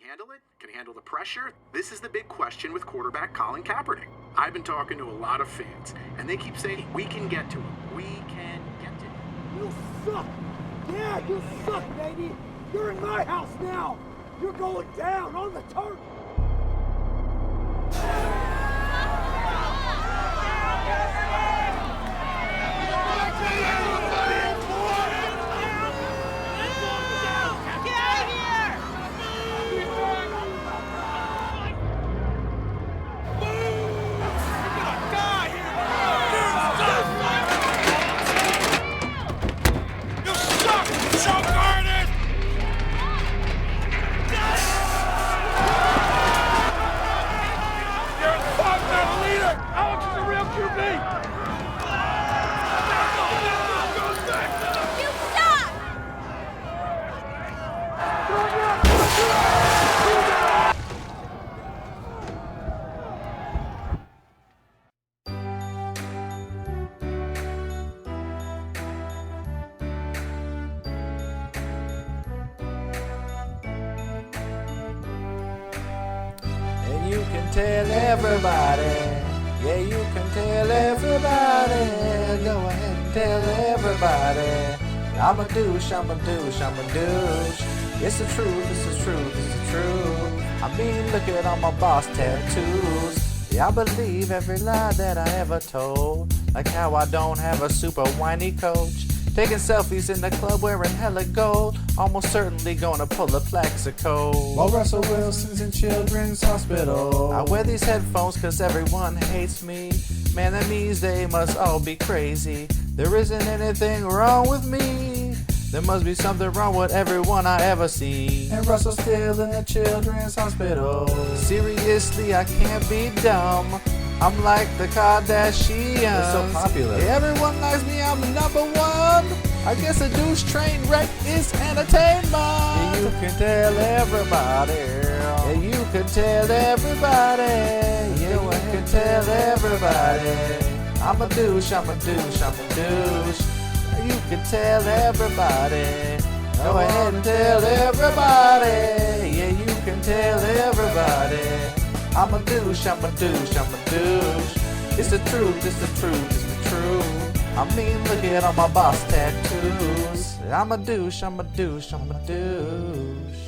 handle it? Can he handle the pressure? This is the big question with quarterback Colin Kaepernick. I've been talking to a lot of fans, and they keep saying, we can get to him. We can get to him. You suck! Yeah, you suck, baby! You're in my house now! You're going down on the turf! And you can tell everybody, yeah, you can tell everybody, go ahead and tell everybody, I'm a douche, I'm a douche, I'm a douche. It's the truth, it's the truth, it's the truth. I mean, look at all my boss tattoos. Yeah, I believe every lie that I ever told, like how I don't have a super whiny coach. Taking selfies in the club wearing hella gold, almost certainly gonna pull a Plaxico. While Russell Wilson's in Children's Hospital, I wear these headphones cause everyone hates me. Man, that means they must all be crazy. There isn't anything wrong with me. There must be something wrong with everyone I ever see. And Russell's still in the Children's Hospital. Seriously, I can't be dumb. I'm like the Kardashians. They're so popular. Yeah, everyone likes me, I'm number one. I guess a douche train wreck is entertainment. Yeah, you can tell everybody. Yeah, you can tell everybody. Yeah, you can tell everybody. I'm a douche, I'm a douche, I'm a douche. You can tell everybody. Go ahead and tell everybody. Yeah, you can tell everybody. I'm a douche, I'm a douche, I'm a douche. It's the truth, it's the truth, it's the truth. I mean, look at all my boss tattoos. I'm a douche, I'm a douche, I'm a douche.